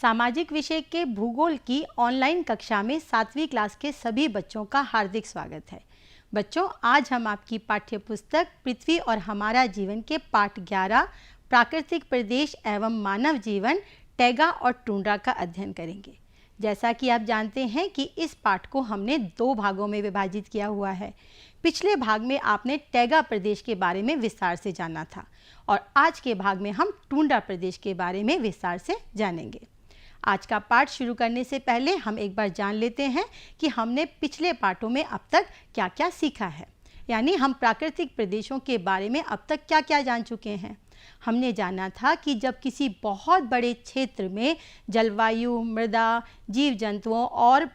सामाजिक विषय के भूगोल की ऑनलाइन कक्षा में 7वीं क्लास के सभी बच्चों का हार्दिक स्वागत है। बच्चों, आज हम आपकी पाठ्य पुस्तक पृथ्वी और हमारा जीवन के पाठ 11 प्राकृतिक प्रदेश एवं मानव जीवन टैगा और टुंड्रा का अध्ययन करेंगे। जैसा कि आप जानते हैं कि इस पाठ को हमने 2 भागों में विभाजित किया हुआ है। पिछले भाग में आपने टैगा प्रदेश के बारे में विस्तार से जाना था और आज के भाग में हम टुंड्रा प्रदेश के बारे में विस्तार से जानेंगे। आज का पाठ शुरू करने से पहले हम एक बार जान लेते हैं कि हमने पिछले पाठों में अब तक क्या क्या सीखा है, यानी हम प्राकृतिक प्रदेशों के बारे में अब तक क्या क्या जान चुके हैं। हमने जाना था कि जब किसी बहुत बड़े क्षेत्र में जलवायु, मृदा, जीव जंतुओं और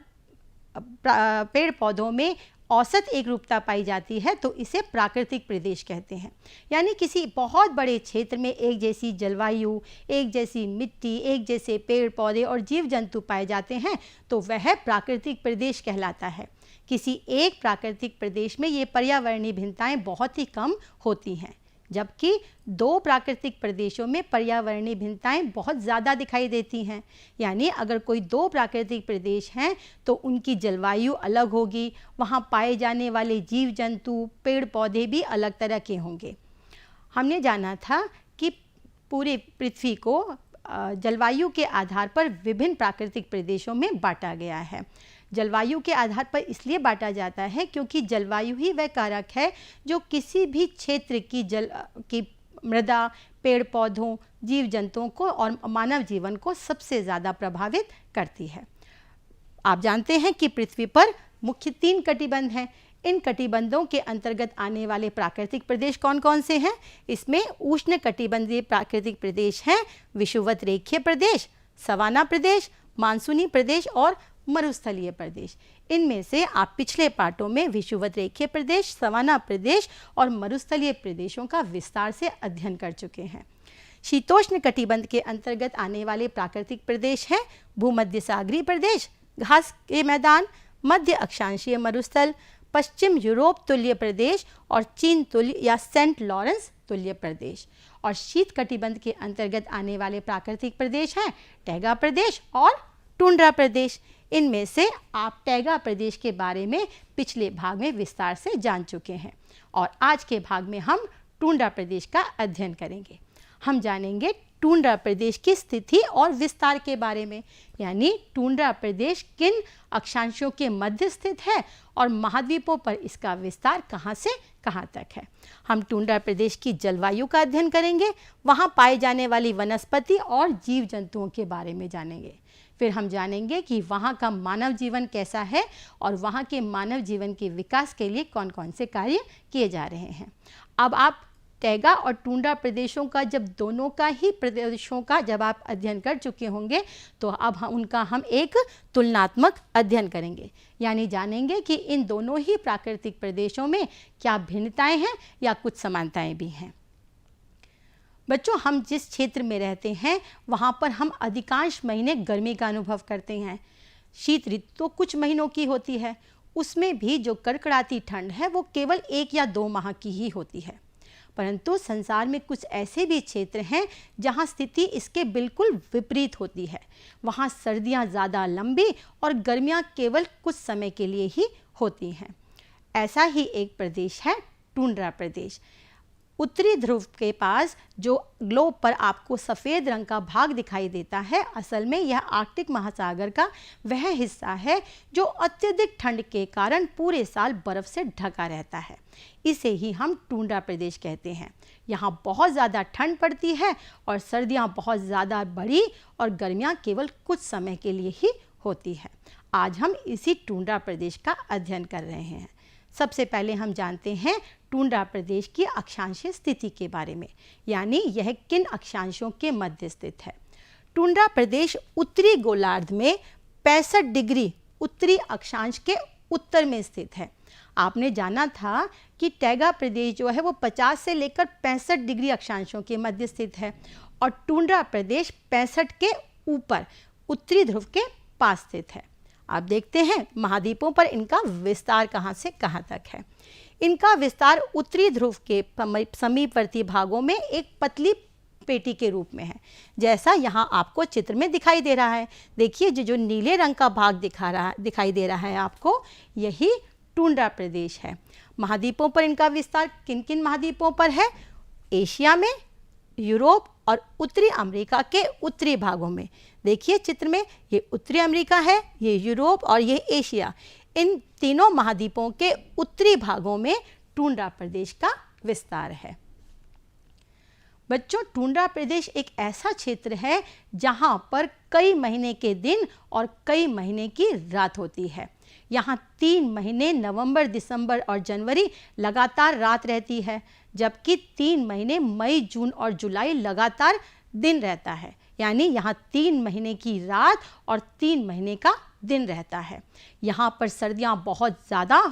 पेड़ पौधों में औसत एक रूपता पाई जाती है तो इसे प्राकृतिक प्रदेश कहते हैं। यानी किसी बहुत बड़े क्षेत्र में एक जैसी जलवायु, एक जैसी मिट्टी, एक जैसे पेड़ पौधे और जीव जंतु पाए जाते हैं तो वह प्राकृतिक प्रदेश कहलाता है। किसी एक प्राकृतिक प्रदेश में ये पर्यावरणीय भिन्नताएं बहुत ही कम होती हैं, जबकि 2 प्राकृतिक प्रदेशों में पर्यावरणीय भिन्नताएं बहुत ज़्यादा दिखाई देती हैं। यानी अगर कोई 2 प्राकृतिक प्रदेश हैं तो उनकी जलवायु अलग होगी, वहाँ पाए जाने वाले जीव जंतु, पेड़ पौधे भी अलग तरह के होंगे। हमने जाना था कि पूरे पृथ्वी को जलवायु के आधार पर विभिन्न प्राकृतिक प्रदेशों में बांटा गया है। जलवायु के आधार पर इसलिए बांटा जाता है क्योंकि जलवायु ही वह कारक है जो किसी भी क्षेत्र की मृदा, पेड़ पौधों, जीव जंतुओं को और मानव जीवन को सबसे ज़्यादा प्रभावित करती है। आप जानते हैं कि पृथ्वी पर मुख्य 3 कटिबंध हैं। इन कटिबंधों के अंतर्गत आने वाले प्राकृतिक प्रदेश कौन कौन से हैं? इसमें उष्ण कटिबंधीय प्राकृतिक प्रदेश हैं विषुवत रेखीय प्रदेश, सवाना प्रदेश, मानसूनी प्रदेश और मरुस्थलीय प्रदेश। इनमें से आप पिछले पाठों में विषुवत रेखीय प्रदेश, सवाना प्रदेश और मरुस्थलीय प्रदेशों का विस्तार से अध्ययन कर चुके हैं। शीतोष्ण कटिबंध के अंतर्गत आने वाले प्राकृतिक प्रदेश हैं भूमध्य सागरीय प्रदेश, घास के मैदान, मध्य अक्षांशीय मरुस्थल, पश्चिम यूरोप तुल्य प्रदेश और चीन तुल्य या सेंट लॉरेंस तुल्य प्रदेश। और शीत कटिबंध के अंतर्गत आने वाले प्राकृतिक प्रदेश हैं टैगा प्रदेश और टुंड्रा प्रदेश। इनमें से आप टैगा प्रदेश के बारे में पिछले भाग में विस्तार से जान चुके हैं और आज के भाग में हम टुंड्रा प्रदेश का अध्ययन करेंगे। हम जानेंगे टुंड्रा प्रदेश की स्थिति और विस्तार के बारे में, यानी टुंड्रा प्रदेश किन अक्षांशों के मध्य स्थित है और महाद्वीपों पर इसका विस्तार कहाँ से कहाँ तक है। हम टुंड्रा प्रदेश की जलवायु का अध्ययन करेंगे, वहाँ पाए जाने वाली वनस्पति और जीव जंतुओं के बारे में जानेंगे। फिर हम जानेंगे कि वहाँ का मानव जीवन कैसा है और वहाँ के मानव जीवन के विकास के लिए कौन कौन से कार्य किए जा रहे हैं। अब आप टैगा और टुंड्रा प्रदेशों का दोनों का ही प्रदेशों का जब आप अध्ययन कर चुके होंगे तो अब उनका हम एक तुलनात्मक अध्ययन करेंगे, यानी जानेंगे कि इन दोनों ही प्राकृतिक प्रदेशों में क्या भिन्नताएं हैं या कुछ समानताएं भी हैं। बच्चों, हम जिस क्षेत्र में रहते हैं वहाँ पर हम अधिकांश महीने गर्मी का अनुभव करते हैं। शीत ऋतु तो कुछ महीनों की होती है, उसमें भी जो कड़कड़ाती ठंड है वो केवल 1 या 2 माह की ही होती है। परंतु संसार में कुछ ऐसे भी क्षेत्र हैं जहाँ स्थिति इसके बिल्कुल विपरीत होती है। वहाँ सर्दियाँ ज़्यादा लंबी और गर्मियाँ केवल कुछ समय के लिए ही होती हैं। ऐसा ही एक प्रदेश है टुंड्रा प्रदेश। उत्तरी ध्रुव के पास जो ग्लोब पर आपको सफ़ेद रंग का भाग दिखाई देता है, असल में यह आर्कटिक महासागर का वह हिस्सा है जो अत्यधिक ठंड के कारण पूरे साल बर्फ़ से ढका रहता है। इसे ही हम टुंड्रा प्रदेश कहते हैं। यहाँ बहुत ज़्यादा ठंड पड़ती है और सर्दियाँ बहुत ज़्यादा बड़ी और गर्मियाँ केवल कुछ समय के लिए ही होती है। आज हम इसी टुंड्रा प्रदेश का अध्ययन कर रहे हैं। सबसे पहले हम जानते हैं टुंड्रा प्रदेश की अक्षांशीय स्थिति के बारे में, यानी यह किन अक्षांशों के मध्य स्थित है। टुंड्रा प्रदेश उत्तरी गोलार्ध में 65 डिग्री उत्तरी अक्षांश के उत्तर में स्थित है। आपने जाना था कि टैगा प्रदेश जो है वो 50 से लेकर 65 डिग्री अक्षांशों के मध्य स्थित है और टुंड्रा प्रदेश 65 के ऊपर उत्तरी ध्रुव के पास स्थित है। आप देखते हैं महाद्वीपों पर इनका विस्तार कहाँ से कहाँ तक है। इनका विस्तार उत्तरी ध्रुव के समीपवर्ती भागों में एक पतली पेटी के रूप में है, जैसा यहाँ आपको चित्र में दिखाई दे रहा है। देखिए जो नीले रंग का भाग दिखाई दे रहा है आपको, यही टुंड्रा प्रदेश है। महाद्वीपों पर इनका विस्तार किन किन महाद्वीपों पर है? एशिया में, यूरोप और उत्तरी अमेरिका के उत्तरी भागों में। देखिए चित्र में, ये उत्तरी अमेरिका है, ये यूरोप और ये एशिया। इन तीनों महाद्वीपों के उत्तरी भागों में टुंड्रा प्रदेश का विस्तार है। बच्चों, टुंड्रा प्रदेश एक ऐसा क्षेत्र है जहां पर कई महीने के दिन और कई महीने की रात होती है। यहाँ 3 महीने नवंबर, दिसंबर और जनवरी लगातार रात रहती है, जबकि 3 महीने मई, जून और जुलाई लगातार दिन रहता है। यानी यहाँ 3 महीने की रात और 3 महीने का दिन रहता है। यहाँ पर सर्दियाँ बहुत ज़्यादा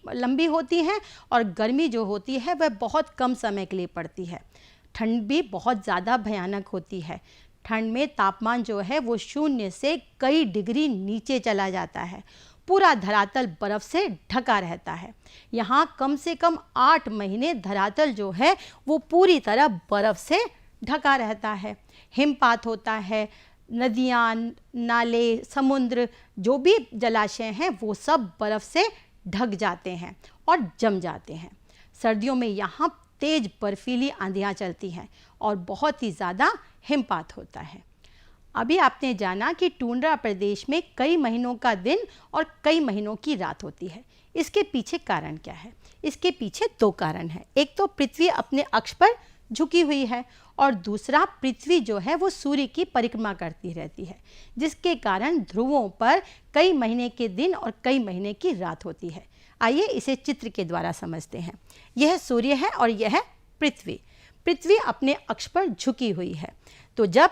लंबी होती हैं और गर्मी जो होती है वह बहुत कम समय के लिए पड़ती है। ठंड भी बहुत ज़्यादा भयानक होती है। ठंड में तापमान जो है वो 0 से कई डिग्री नीचे चला जाता है। पूरा धरातल बर्फ़ से ढका रहता है। यहाँ कम से कम 8 महीने धरातल जो है वो पूरी तरह बर्फ़ से ढका रहता है। हिमपात होता है, नदियाँ, नाले, समुद्र, जो भी जलाशय हैं वो सब बर्फ़ से ढक जाते हैं और जम जाते हैं। सर्दियों में यहाँ तेज़ बर्फीली आंधियाँ चलती हैं और बहुत ही ज़्यादा हिमपात होता है। अभी आपने जाना कि टुंड्रा प्रदेश में कई महीनों का दिन और कई महीनों की रात होती है। इसके पीछे कारण क्या है? इसके पीछे 2 कारण हैं। एक तो पृथ्वी अपने अक्ष पर झुकी हुई है और दूसरा पृथ्वी जो है वो सूर्य की परिक्रमा करती रहती है, जिसके कारण ध्रुवों पर कई महीने के दिन और कई महीने की रात होती है। आइए इसे चित्र के द्वारा समझते हैं। यह सूर्य है और यह है पृथ्वी। पृथ्वी अपने अक्ष पर झुकी हुई है। तो जब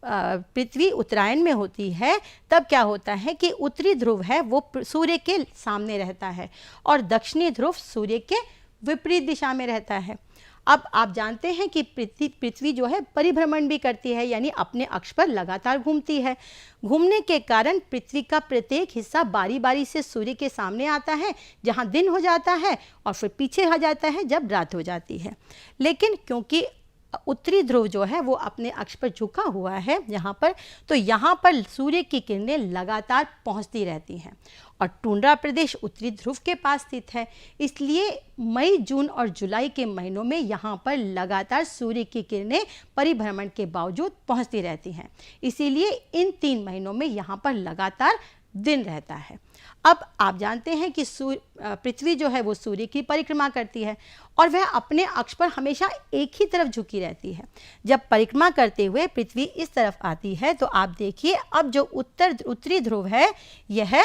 पृथ्वी उत्तरायण में होती है तब क्या होता है कि उत्तरी ध्रुव है वो सूर्य के सामने रहता है और दक्षिणी ध्रुव सूर्य के विपरीत दिशा में रहता है। अब आप जानते हैं कि पृथ्वी जो है परिभ्रमण भी करती है, यानी अपने अक्ष पर लगातार घूमती है। घूमने के कारण पृथ्वी का प्रत्येक हिस्सा बारी बारी से सूर्य के सामने आता है, जहां दिन हो जाता है और फिर पीछे आ जाता है जब रात हो जाती है। लेकिन क्योंकि उत्तरी ध्रुव जो है वो अपने अक्ष पर झुका हुआ है यहाँ पर, तो यहाँ पर सूर्य की किरणें लगातार पहुँचती रहती हैं और टुंड्रा प्रदेश उत्तरी ध्रुव के पास स्थित है। इसलिए मई, जून और जुलाई के महीनों में यहाँ पर लगातार सूर्य की किरणें परिभ्रमण के बावजूद पहुँचती रहती हैं। इसीलिए इन 3 महीनों में यहाँ पर लगातार दिन रहता है। अब आप जानते हैं कि पृथ्वी जो है वो सूर्य की परिक्रमा करती है और वह अपने अक्ष पर हमेशा एक ही तरफ झुकी रहती है। जब परिक्रमा करते हुए पृथ्वी इस तरफ आती है तो आप देखिए अब जो उत्तरी ध्रुव है यह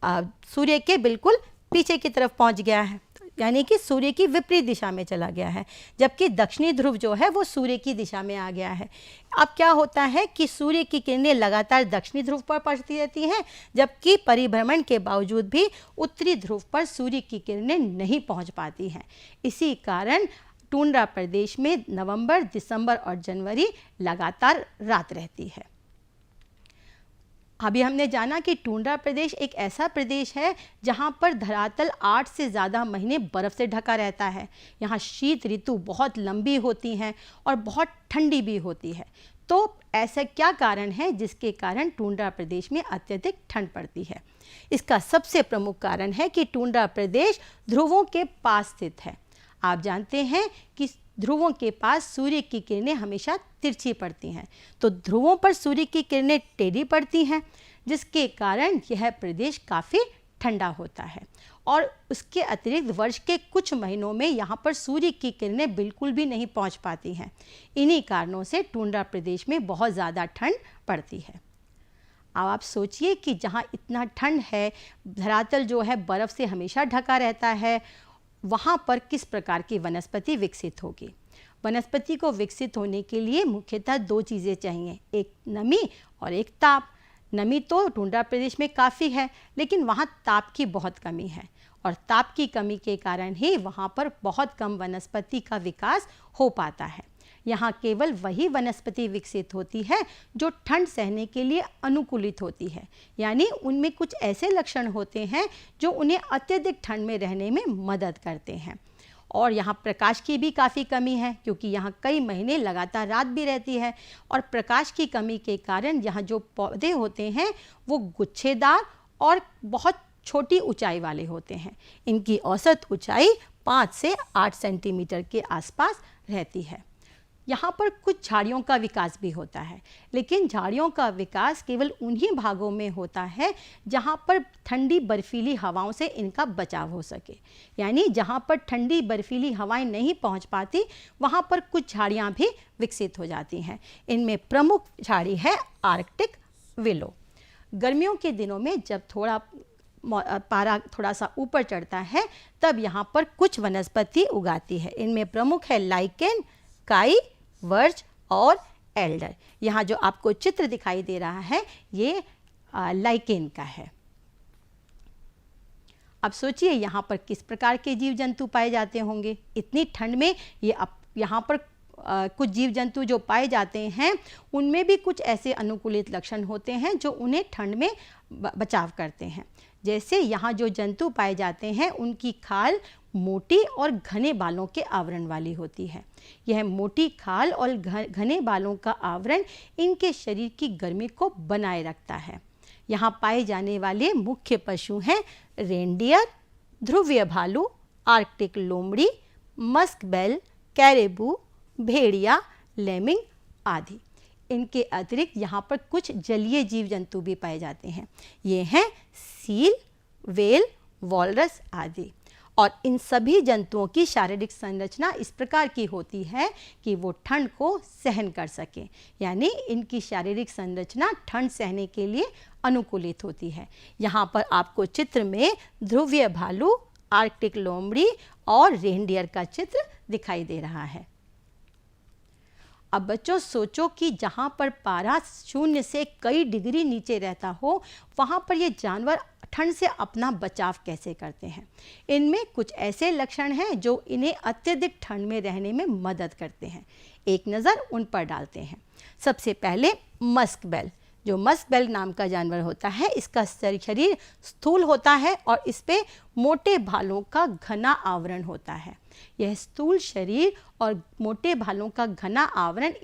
सूर्य के बिल्कुल पीछे की तरफ पहुंच गया है, यानी कि सूर्य की विपरीत दिशा में चला गया है, जबकि दक्षिणी ध्रुव जो है वो सूर्य की दिशा में आ गया है। अब क्या होता है कि सूर्य की किरणें लगातार दक्षिणी ध्रुव पर पड़ती रहती हैं, जबकि परिभ्रमण के बावजूद भी उत्तरी ध्रुव पर सूर्य की किरणें नहीं पहुंच पाती हैं। इसी कारण टुंड्रा प्रदेश में नवंबर, दिसंबर और जनवरी लगातार रात रहती है। अभी हमने जाना कि टुंड्रा प्रदेश एक ऐसा प्रदेश है जहाँ पर धरातल 8 से ज़्यादा महीने बर्फ़ से ढका रहता है। यहाँ शीत ऋतु बहुत लंबी होती हैं और बहुत ठंडी भी होती है। तो ऐसा क्या कारण है जिसके कारण टुंड्रा प्रदेश में अत्यधिक ठंड पड़ती है? इसका सबसे प्रमुख कारण है कि टुंड्रा प्रदेश ध्रुवों के पास स्थित है। आप जानते हैं कि ध्रुवों के पास सूर्य की किरणें हमेशा तिरछी पड़ती हैं, तो ध्रुवों पर सूर्य की किरणें टेढ़ी पड़ती हैं, जिसके कारण यह प्रदेश काफ़ी ठंडा होता है। और उसके अतिरिक्त वर्ष के कुछ महीनों में यहाँ पर सूर्य की किरणें बिल्कुल भी नहीं पहुँच पाती हैं। इन्हीं कारणों से टुंड्रा प्रदेश में बहुत ज़्यादा ठंड पड़ती है। अब आप सोचिए कि जहाँ इतना ठंड है, धरातल जो है बर्फ़ से हमेशा ढका रहता है, वहाँ पर किस प्रकार की वनस्पति विकसित होगी? वनस्पति को विकसित होने के लिए मुख्यतः 2 चीज़ें चाहिए, एक नमी और एक ताप। नमी तो टुंड्रा प्रदेश में काफ़ी है, लेकिन वहाँ ताप की बहुत कमी है और ताप की कमी के कारण ही वहाँ पर बहुत कम वनस्पति का विकास हो पाता है। यहाँ केवल वही वनस्पति विकसित होती है जो ठंड सहने के लिए अनुकूलित होती है, यानी उनमें कुछ ऐसे लक्षण होते हैं जो उन्हें अत्यधिक ठंड में रहने में मदद करते हैं। और यहाँ प्रकाश की भी काफ़ी कमी है, क्योंकि यहाँ कई महीने लगातार रात भी रहती है। और प्रकाश की कमी के कारण यहाँ जो पौधे होते हैं वो गुच्छेदार और बहुत छोटी ऊंचाई वाले होते हैं। इनकी औसत ऊंचाई 5 से 8 सेंटीमीटर के आसपास रहती है। यहाँ पर कुछ झाड़ियों का विकास भी होता है, लेकिन झाड़ियों का विकास केवल उन्हीं भागों में होता है जहाँ पर ठंडी बर्फीली हवाओं से इनका बचाव हो सके। यानी जहाँ पर ठंडी बर्फीली हवाएं नहीं पहुँच पाती, वहाँ पर कुछ झाड़ियाँ भी विकसित हो जाती हैं। इनमें प्रमुख झाड़ी है आर्कटिक विलो। गर्मियों के दिनों में जब पारा थोड़ा सा ऊपर चढ़ता है, तब यहाँ पर कुछ वनस्पति उगाती है। इनमें प्रमुख है लाइकेन, काई, वर्ज और एल्डर। यहाँ जो आपको चित्र दिखाई दे रहा है ये लाइकेन का है। अब सोचिए यहाँ पर किस प्रकार के जीव जंतु पाए जाते होंगे। इतनी ठंड में यहाँ पर कुछ जीव जंतु जो पाए जाते हैं उनमें भी कुछ ऐसे अनुकूलित लक्षण होते हैं जो उन्हें ठंड में बचाव करते हैं। जैसे यहाँ जो जंतु पाए जाते हैं उनकी खाल मोटी और घने बालों के आवरण वाली होती है। यह मोटी खाल और घने बालों का आवरण इनके शरीर की गर्मी को बनाए रखता है। यहाँ पाए जाने वाले मुख्य पशु हैं रेनडियर, ध्रुवीय भालू, आर्कटिक लोमड़ी, मस्क बेल, कैरेबू, भेड़िया, लेमिंग आदि। इनके अतिरिक्त यहाँ पर कुछ जलीय जीव जंतु भी पाए जाते हैं। ये हैं सील, व्हेल, वॉलरस आदि। और इन सभी जंतुओं की शारीरिक संरचना इस प्रकार की होती है कि वो ठंड को सहन कर सकें। यानी इनकी शारीरिक संरचना ठंड सहने के लिए अनुकूलित होती है। यहाँ पर आपको चित्र में ध्रुवीय भालू, आर्कटिक लोमड़ी और रेनडियर का चित्र दिखाई दे रहा है। अब बच्चों सोचो कि जहाँ पर पारा 0 से कई डिग्री नीचे रहता हो, वहाँ पर ये जानवर ठंड से अपना बचाव कैसे करते हैं। इनमें कुछ ऐसे लक्षण हैं जो इन्हें अत्यधिक ठंड में रहने में मदद करते हैं। एक नज़र उन पर डालते हैं। सबसे पहले मस्क बेल। जो मस्क बेल नाम का जानवर होता है, इसका शरीर स्थूल होता है और इस पे मोटे भालों का घना आवरण होता है। यह स्थूल शरीर और मोटे भालों का घना आवरण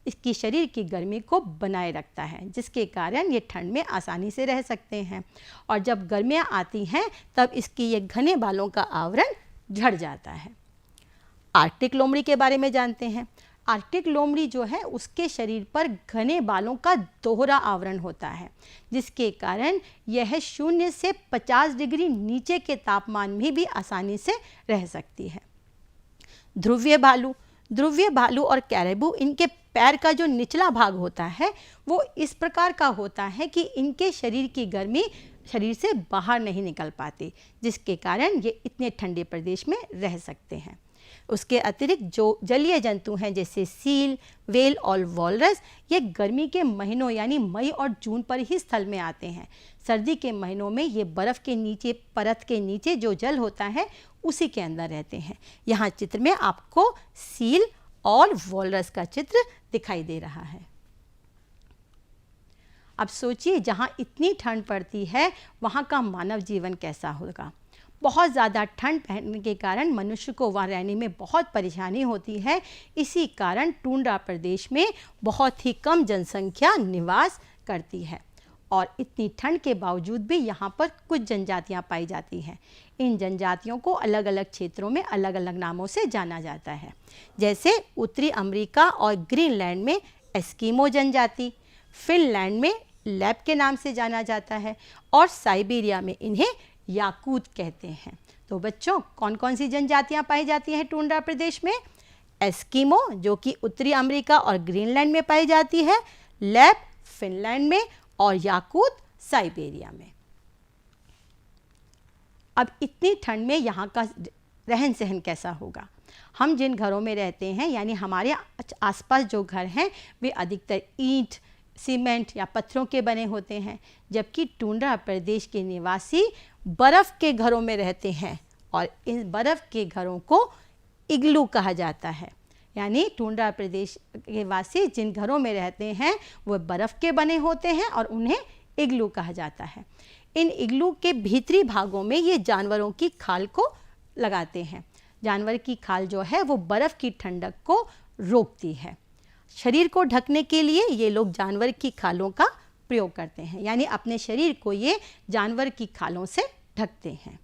इसकी शरीर की गर्मी को बनाए रखता है, जिसके कारण ये ठंड में आसानी से रह सकते हैं। और जब गर्मियाँ आती हैं तब इसकी ये घने बालों का आवरण झड़ जाता है। आर्कटिक लोमड़ी के बारे में जानते हैं। आर्कटिक लोमड़ी जो है उसके शरीर पर घने बालों का दोहरा आवरण होता है, जिसके कारण यह 0 से 50 डिग्री नीचे के तापमान में भी आसानी से रह सकती है। ध्रुवीय भालू और कैरेबू, इनके पैर का जो निचला भाग होता है वो इस प्रकार का होता है कि इनके शरीर की गर्मी शरीर से बाहर नहीं निकल पाती, जिसके कारण ये इतने ठंडे प्रदेश में रह सकते हैं। उसके अतिरिक्त जो जलीय जंतु हैं जैसे सील, व्हेल और वॉलरस, ये गर्मी के महीनों यानी मई और जून पर ही स्थल में आते हैं। सर्दी के महीनों में ये बर्फ़ के नीचे, परत के नीचे जो जल होता है उसी के अंदर रहते हैं। यहाँ चित्र में आपको सील और वॉलरस का चित्र दिखाई दे रहा है। अब सोचिए जहाँ इतनी ठंड पड़ती है वहाँ का मानव जीवन कैसा होगा। बहुत ज़्यादा ठंड पड़ने के कारण मनुष्य को वहाँ रहने में बहुत परेशानी होती है। इसी कारण टुंड्रा प्रदेश में बहुत ही कम जनसंख्या निवास करती है। और इतनी ठंड के बावजूद भी यहाँ पर कुछ जनजातियाँ पाई जाती हैं। इन जनजातियों को अलग अलग क्षेत्रों में अलग अलग नामों से जाना जाता है। जैसे उत्तरी अमेरिका और ग्रीनलैंड में एस्किमो जनजाति, फिनलैंड में लैप के नाम से जाना जाता है और साइबेरिया में इन्हें याकूत कहते हैं। तो बच्चों, कौन कौन सी जनजातियां पाई जाती हैं टुंड्रा प्रदेश में? एस्किमो जो कि उत्तरी अमेरिका और ग्रीनलैंड में पाई जाती है, लैप फिनलैंड में और याकूत साइबेरिया में। अब इतनी ठंड में यहाँ का रहन सहन कैसा होगा? हम जिन घरों में रहते हैं यानी हमारे आसपास जो घर हैं वे अधिकतर ईंट, सीमेंट या पत्थरों के बने होते हैं, जबकि टुंड्रा प्रदेश के निवासी बर्फ़ के घरों में रहते हैं और इन बर्फ़ के घरों को इग्लू कहा जाता है। यानी टुंड्रा प्रदेश के वासी जिन घरों में रहते हैं वो बर्फ़ के बने होते हैं और उन्हें इग्लू कहा जाता है। इन इग्लू के भीतरी भागों में ये जानवरों की खाल को लगाते हैं। जानवर की खाल जो है वो बर्फ़ की ठंडक को रोकती है। शरीर को ढकने के लिए ये लोग जानवर की खालों का प्रयोग करते हैं, यानी अपने शरीर को ये जानवर की खालों से ढकते हैं।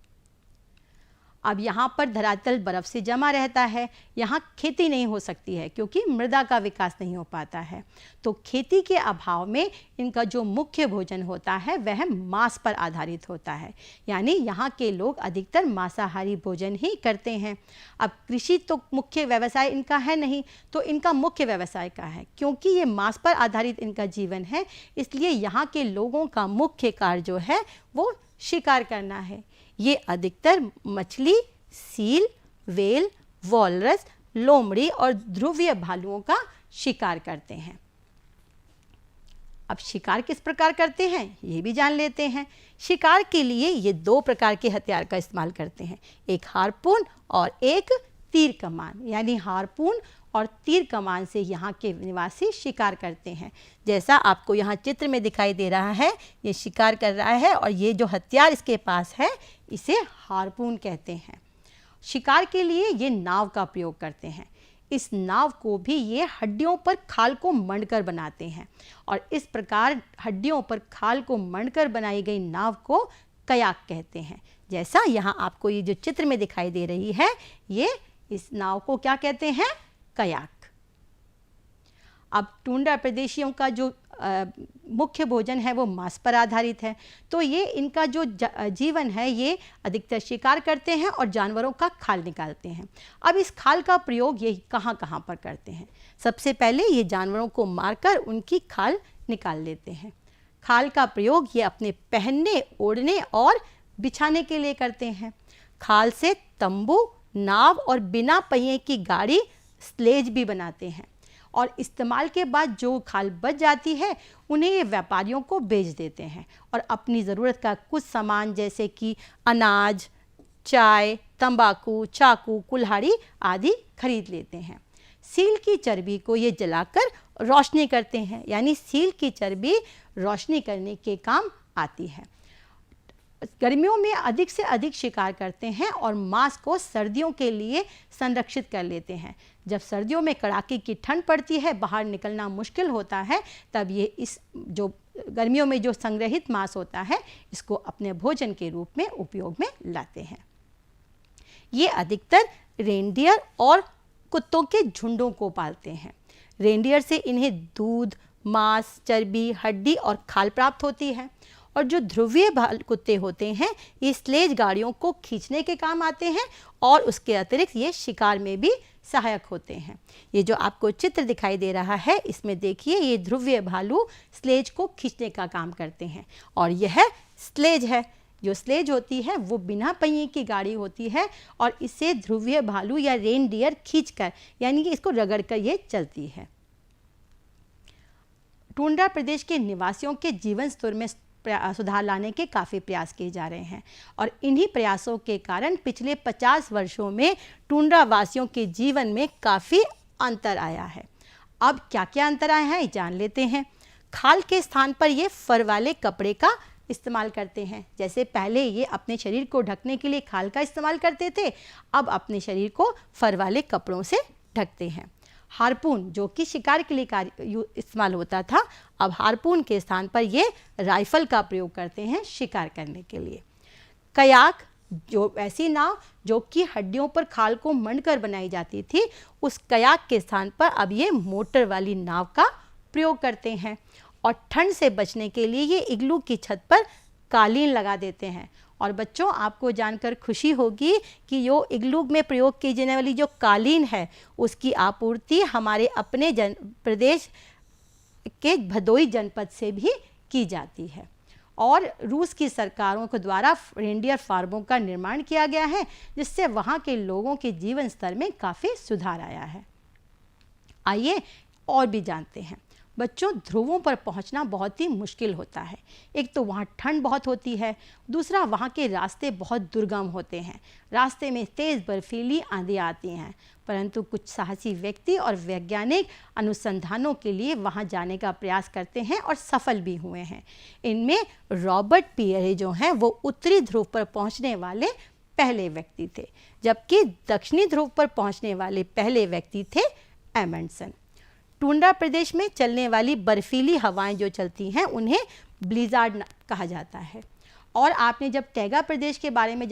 अब यहाँ पर धरातल बर्फ़ से जमा रहता है, यहाँ खेती नहीं हो सकती है क्योंकि मृदा का विकास नहीं हो पाता है। तो खेती के अभाव में इनका जो मुख्य भोजन होता है वह मांस पर आधारित होता है, यानी यहाँ के लोग अधिकतर मांसाहारी भोजन ही करते हैं। अब कृषि तो मुख्य व्यवसाय इनका है नहीं, तो इनका मुख्य व्यवसाय क्या है? क्योंकि ये मांस पर आधारित इनका जीवन है, इसलिए यहाँ के लोगों का मुख्य कार्य जो है वो शिकार करना है। ये अधिकतर मछली, सील, व्हेल, वॉलरस, लोमड़ी और ध्रुवीय भालुओं का शिकार करते हैं। अब शिकार किस प्रकार करते हैं ये भी जान लेते हैं। शिकार के लिए ये 2 प्रकार के हथियार का इस्तेमाल करते हैं, एक हार्पून और एक तीर कमान। यानी हार्पून और तीर कमान से यहाँ के निवासी शिकार करते हैं। जैसा आपको यहाँ चित्र में दिखाई दे रहा है, ये शिकार कर रहा है और ये जो हथियार इसके पास है इसे हार्पून कहते हैं। शिकार के लिए ये नाव का प्रयोग करते हैं। इस नाव को भी ये हड्डियों पर खाल को मंडकर बनाते हैं और इस प्रकार हड्डियों पर खाल को मंडकर बनाई गई नाव को कयाक कहते हैं। जैसा यहाँ आपको ये जो चित्र में दिखाई दे रही है, ये इस नाव को क्या कहते हैं? कयाक। अब टुंड्रा प्रदेशियों का जो मुख्य भोजन है वो मांस पर आधारित है, तो ये इनका जो जीवन है ये अधिकतर शिकार करते हैं और जानवरों का खाल निकालते हैं। अब इस खाल का प्रयोग ये कहाँ कहाँ पर करते हैं? सबसे पहले ये जानवरों को मारकर उनकी खाल निकाल लेते हैं। खाल का प्रयोग ये अपने पहनने, ओढ़ने और बिछाने के लिए करते हैं। खाल से तंबू, नाव और बिना पहिए की गाड़ी, स्लेज भी बनाते हैं और इस्तेमाल के बाद जो खाल बच जाती है उन्हें ये व्यापारियों को बेच देते हैं और अपनी ज़रूरत का कुछ सामान जैसे कि अनाज, चाय, तंबाकू, चाकू, कुल्हाड़ी आदि खरीद लेते हैं। सील की चर्बी को ये जलाकर रोशनी करते हैं, यानी सील की चर्बी रोशनी करने के काम आती है। गर्मियों में अधिक से अधिक शिकार करते हैं और मांस को सर्दियों के लिए संरक्षित कर लेते हैं। जब सर्दियों में कड़ाके की ठंड पड़ती है, बाहर निकलना मुश्किल होता है, तब ये इस जो गर्मियों में जो संग्रहित मांस होता है इसको अपने भोजन के रूप में उपयोग में लाते हैं। ये अधिकतर रेनडियर और कुत्तों के झुंडों को पालते हैं। रेनडियर से इन्हें दूध, मांस, चर्बी, हड्डी और खाल प्राप्त होती है और जो ध्रुवीय कुत्ते होते हैं ये स्लेज गाड़ियों को खींचने के काम आते हैं और उसके अतिरिक्त ये शिकार में भी सहायक होते हैं। ये जो आपको चित्र दिखाई दे रहा है इसमें देखिए, ये ध्रुवीय भालू स्लेज को खींचने का काम करते हैं और यह स्लेज है। जो स्लेज होती है वो बिना पहिए की गाड़ी होती है और इसे ध्रुवीय भालू या रेनडियर खींचकर, यानी कि इसको रगड़कर ये चलती है। टुंड्रा प्रदेश के निवासियों के जीवन स्तर में सुधार लाने के काफ़ी प्रयास किए जा रहे हैं और इन्हीं प्रयासों के कारण पिछले 50 वर्षों में टुंड्रा वासियों के जीवन में काफ़ी अंतर आया है। अब क्या क्या अंतर आया है जान लेते हैं। खाल के स्थान पर ये फर वाले कपड़े का इस्तेमाल करते हैं। जैसे पहले ये अपने शरीर को ढकने के लिए खाल का इस्तेमाल करते थे, अब अपने शरीर को फर वाले कपड़ों से ढकते हैं। हार्पून जो कि शिकार के लिए इस्तेमाल होता था, अब हार्पून के स्थान पर ये राइफल का प्रयोग करते हैं शिकार करने के लिए। कयाक जो ऐसी नाव जो कि हड्डियों पर खाल को मंडकर बनाई जाती थी, उस कयाक के स्थान पर अब ये मोटर वाली नाव का प्रयोग करते हैं और ठंड से बचने के लिए ये इग्लू की छत पर कालीन लगा देते हैं। और बच्चों, आपको जानकर खुशी होगी कि यो इग्लू में प्रयोग की जाने वाली जो कालीन है उसकी आपूर्ति हमारे अपने प्रदेश के भदोई जनपद से भी की जाती है और रूस की सरकारों के द्वारा रेनडियर फार्मों का निर्माण किया गया है, जिससे वहाँ के लोगों के जीवन स्तर में काफ़ी सुधार आया है। आइए और भी जानते हैं। बच्चों, ध्रुवों पर पहुंचना बहुत ही मुश्किल होता है। एक तो वहाँ ठंड बहुत होती है, दूसरा वहाँ के रास्ते बहुत दुर्गम होते हैं। रास्ते में तेज़ बर्फीली आंधी आती हैं, परंतु कुछ साहसी व्यक्ति और वैज्ञानिक अनुसंधानों के लिए वहाँ जाने का प्रयास करते हैं और सफल भी हुए हैं। इनमें रॉबर्ट पियरे जो हैं वो उत्तरी ध्रुव पर पहुँचने वाले पहले व्यक्ति थे, जबकि दक्षिणी ध्रुव पर पहुंचने वाले पहले व्यक्ति थे एमंडसन। टुंड्रा प्रदेश में चलने वाली बर्फीली हवाएं जो चलती हैं उन्हें ब्लिज़ार्ड कहा जाता है। और आपने जब टैगा प्रदेश के बारे में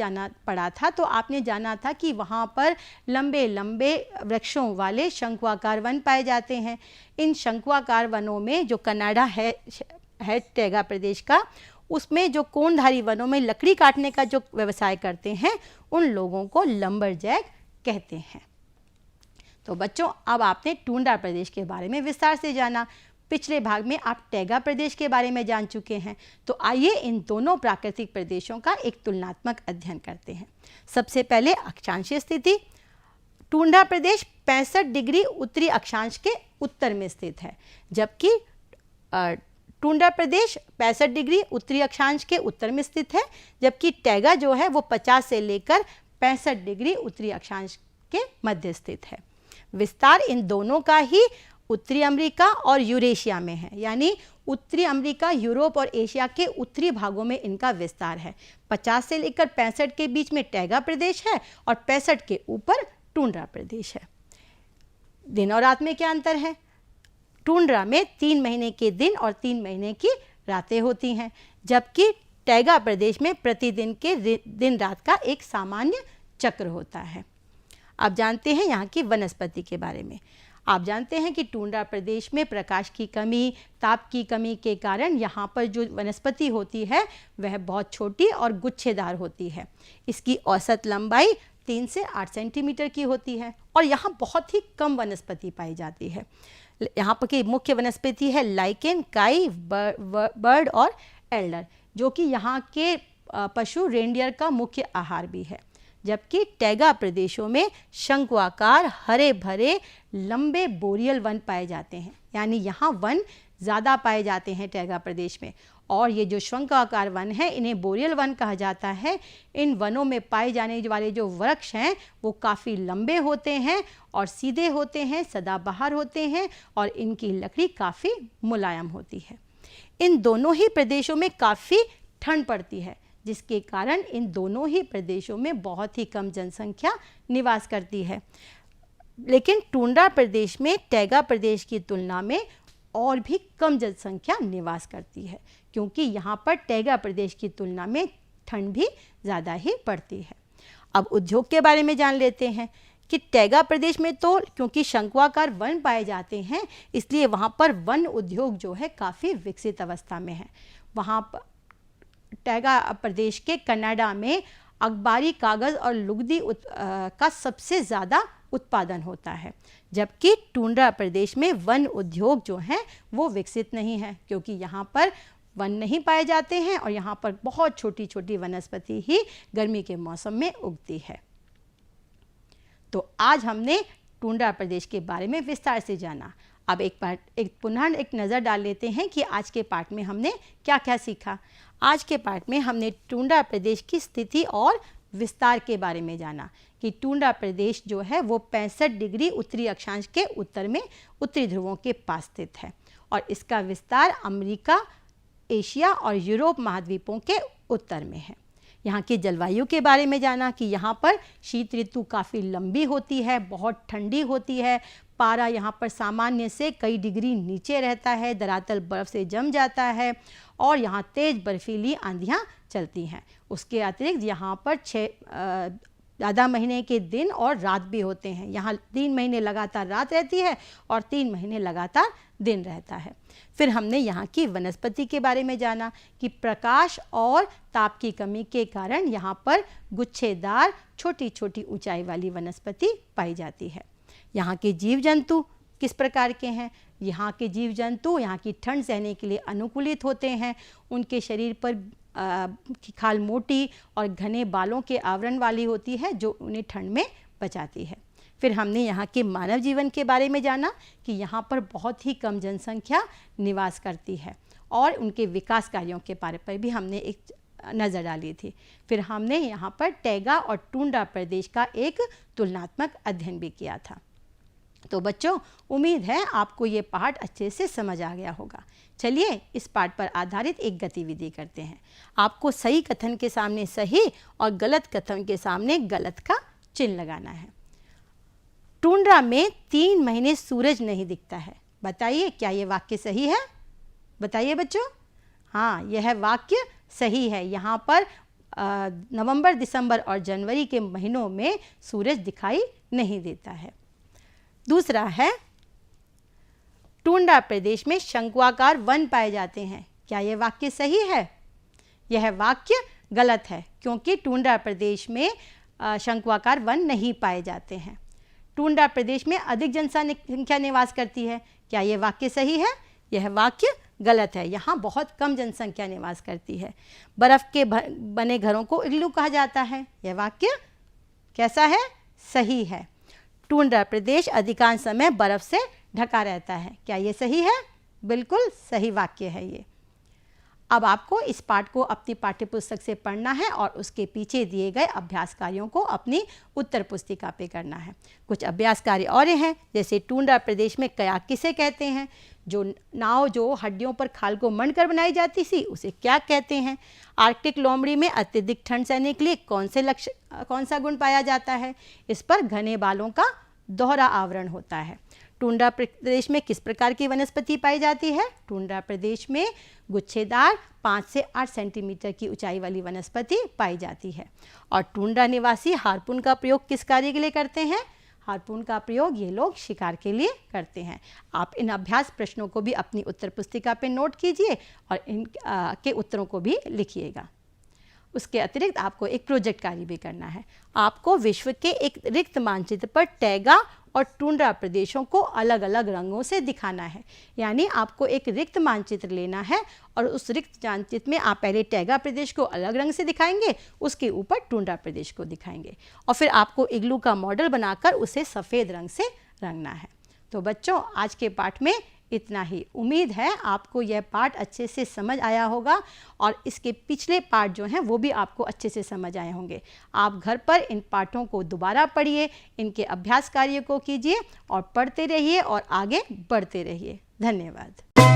पढ़ा था तो आपने जाना था कि वहाँ पर लंबे लंबे वृक्षों वाले शंकुआकार वन पाए जाते हैं। इन शंकुआकार वनों में जो कनाडा है टैगा प्रदेश का, उसमें जो कोणधारी वनों में लकड़ी काटने का जो व्यवसाय करते हैं उन लोगों को लंबरजैक कहते हैं। तो बच्चों, अब आपने टुंड्रा प्रदेश के बारे में विस्तार से जाना। पिछले भाग में आप टैगा प्रदेश के बारे में जान चुके हैं। तो आइए इन दोनों प्राकृतिक प्रदेशों का एक तुलनात्मक अध्ययन करते हैं। सबसे पहले अक्षांशीय स्थिति। टुंड्रा प्रदेश 65 डिग्री उत्तरी अक्षांश के उत्तर में स्थित है, जबकि टुंड्रा प्रदेश 65 डिग्री उत्तरी अक्षांश के उत्तर में स्थित है, जबकि टैगा जो है वो 50 से लेकर 65 डिग्री उत्तरी अक्षांश के मध्य स्थित है। विस्तार इन दोनों का ही उत्तरी अमेरिका और यूरेशिया में है, यानी उत्तरी अमेरिका, यूरोप और एशिया के उत्तरी भागों में इनका विस्तार है। 50 से लेकर 65 के बीच में टैगा प्रदेश है और 65 के ऊपर टुंड्रा प्रदेश है। दिन और रात में क्या अंतर है? टुंड्रा में 3 महीने के दिन और 3 महीने की रातें होती हैं, जबकि टैगा प्रदेश में प्रतिदिन के दिन रात का एक सामान्य चक्र होता है। अब जानते हैं यहाँ की वनस्पति के बारे में। आप जानते हैं कि टुंड्रा प्रदेश में प्रकाश की कमी, ताप की कमी के कारण यहाँ पर जो वनस्पति होती है वह बहुत छोटी और गुच्छेदार होती है। इसकी औसत लंबाई 3 से 8 सेंटीमीटर की होती है और यहाँ बहुत ही कम वनस्पति पाई जाती है। यहाँ पर की मुख्य वनस्पति है लाइकेन, काई, बर्ड और एल्डर, जो कि यहाँ के पशु रेंडियर का मुख्य आहार भी है। जबकि टैगा प्रदेशों में शंकुआकार हरे भरे लंबे बोरियल वन पाए जाते हैं, यानी यहाँ वन ज़्यादा पाए जाते हैं टैगा प्रदेश में। और ये जो शंकुआकार वन है इन्हें बोरियल वन कहा जाता है। इन वनों में पाए जाने वाले जो वृक्ष हैं वो काफ़ी लंबे होते हैं और सीधे होते हैं, सदाबहार होते हैं और इनकी लकड़ी काफ़ी मुलायम होती है। इन दोनों ही प्रदेशों में काफ़ी ठंड पड़ती है, जिसके कारण इन दोनों ही प्रदेशों में बहुत ही कम जनसंख्या निवास करती है। लेकिन टुंड्रा प्रदेश में टैगा प्रदेश की तुलना में और भी कम जनसंख्या निवास करती है, क्योंकि यहाँ पर टैगा प्रदेश की तुलना में ठंड भी ज़्यादा ही पड़ती है। अब उद्योग के बारे में जान लेते हैं कि टैगा प्रदेश में तो क्योंकि शंकुआकार वन पाए जाते हैं, इसलिए वहाँ पर वन उद्योग जो है काफ़ी विकसित अवस्था में है। वहाँ पर टैगा प्रदेश के कनाडा में अखबारी कागज़ और लुगदी का सबसे ज़्यादा उत्पादन होता है, जबकि टुंड्रा प्रदेश में वन उद्योग जो हैं वो विकसित नहीं है, क्योंकि यहाँ पर वन नहीं पाए जाते हैं और यहाँ पर बहुत छोटी छोटी वनस्पति ही गर्मी के मौसम में उगती है। तो आज हमने टुंड्रा प्रदेश के बारे में विस्तार से जाना। अब पुनः एक नज़र डाल लेते हैं कि आज के पाठ में हमने क्या क्या सीखा। आज के पाठ में हमने टुंड्रा प्रदेश की स्थिति और विस्तार के बारे में जाना कि टुंड्रा प्रदेश जो है वो 65 डिग्री उत्तरी अक्षांश के उत्तर में उत्तरी ध्रुवों के पास स्थित है और इसका विस्तार अमेरिका, एशिया और यूरोप महाद्वीपों के उत्तर में है। यहाँ की जलवायु के बारे में जाना कि यहाँ पर शीत ऋतु काफ़ी लंबी होती है, बहुत ठंडी होती है, पारा यहाँ पर सामान्य से कई डिग्री नीचे रहता है, धरातल बर्फ़ से जम जाता है और यहाँ तेज़ बर्फीली आंधियाँ चलती हैं। उसके अतिरिक्त यहाँ पर ज़्यादा महीने के दिन और रात भी होते हैं। यहाँ 3 महीने लगातार रात रहती है और 3 महीने लगातार दिन रहता है। फिर हमने यहाँ की वनस्पति के बारे में जाना कि प्रकाश और ताप की कमी के कारण यहाँ पर गुच्छेदार छोटी छोटी ऊंचाई वाली वनस्पति पाई जाती है। यहाँ के जीव जंतु किस प्रकार के हैं? यहाँ के जीव जंतु यहाँ की ठंड सहने के लिए अनुकूलित होते हैं। उनके शरीर पर की खाल मोटी और घने बालों के आवरण वाली होती है जो उन्हें ठंड में बचाती है। फिर हमने यहाँ के मानव जीवन के बारे में जाना कि यहाँ पर बहुत ही कम जनसंख्या निवास करती है और उनके विकास कार्यों के बारे पर भी हमने एक नज़र डाली थी। फिर हमने यहाँ पर टैगा और टुंड्रा प्रदेश का एक तुलनात्मक अध्ययन भी किया था। तो बच्चों, उम्मीद है आपको ये पाठ अच्छे से समझ आ गया होगा। चलिए इस पाठ पर आधारित एक गतिविधि करते हैं। आपको सही कथन के सामने सही और गलत कथन के सामने गलत का चिन्ह लगाना है। टुंड्रा में 3 महीने सूरज नहीं दिखता है। बताइए क्या ये वाक्य सही है? बताइए बच्चों। हाँ, यह वाक्य सही है। यहाँ पर नवंबर, दिसंबर और जनवरी के महीनों में सूरज दिखाई नहीं देता है। दूसरा है, टुंड्रा प्रदेश में शंक्वाकार वन पाए जाते हैं। क्या यह वाक्य सही है? यह वाक्य गलत है, क्योंकि टुंड्रा प्रदेश में शंक्वाकार वन नहीं पाए जाते हैं। टुंड्रा प्रदेश में अधिक जनसंख्या निवास करती है। क्या यह वाक्य सही है? यह वाक्य गलत है। यहाँ बहुत कम जनसंख्या निवास करती है। बर्फ़ के बने घरों को इग्लू कहा जाता है। यह वाक्य कैसा है? सही है। टुंड्रा प्रदेश अधिकांश समय बर्फ़ से ढका रहता है। क्या ये सही है? बिल्कुल सही वाक्य है ये। अब आपको इस पाठ को अपनी पाठ्यपुस्तक से पढ़ना है और उसके पीछे दिए गए अभ्यास कार्यों को अपनी उत्तर पुस्तिका पे करना है। कुछ अभ्यास कार्य और हैं, जैसे टुंड्रा प्रदेश में कयाक किसे कहते हैं? जो नाव जो हड्डियों पर खाल को मंडकर बनाई जाती थी उसे क्या कहते हैं? आर्कटिक लोमड़ी में अत्यधिक ठंड सहने के लिए कौन सा गुण पाया जाता है? इस पर घने बालों का दोहरा आवरण होता है। टुंड्रा प्रदेश में किस प्रकार की वनस्पति पाई जाती है? टुंड्रा प्रदेश में गुच्छेदार 5 से 8 सेंटीमीटर की ऊंचाई वाली वनस्पति पाई जाती है। और टुंड्रा निवासी हार्पून का प्रयोग किस कार्य के लिए करते हैं? हार्पून का प्रयोग ये लोग शिकार के लिए करते हैं। आप इन अभ्यास प्रश्नों को भी अपनी उत्तर पुस्तिका पे नोट कीजिए और इनके उत्तरों को भी लिखिएगा। उसके अतिरिक्त आपको एक प्रोजेक्ट कार्य भी करना है। आपको विश्व के एक रिक्त मानचित्र पर टैगा और टुंड्रा प्रदेशों को अलग अलग रंगों से दिखाना है। यानी आपको एक रिक्त मानचित्र लेना है और उस रिक्त मानचित्र में आप पहले टैगा प्रदेश को अलग रंग से दिखाएंगे, उसके ऊपर टुंड्रा प्रदेश को दिखाएंगे और फिर आपको इग्लू का मॉडल बनाकर उसे सफ़ेद रंग से रंगना है। तो बच्चों, आज के पाठ में इतना ही। उम्मीद है आपको यह पाठ अच्छे से समझ आया होगा और इसके पिछले पाठ जो हैं वो भी आपको अच्छे से समझ आए होंगे। आप घर पर इन पाठों को दोबारा पढ़िए, इनके अभ्यास कार्य को कीजिए और पढ़ते रहिए और आगे बढ़ते रहिए। धन्यवाद।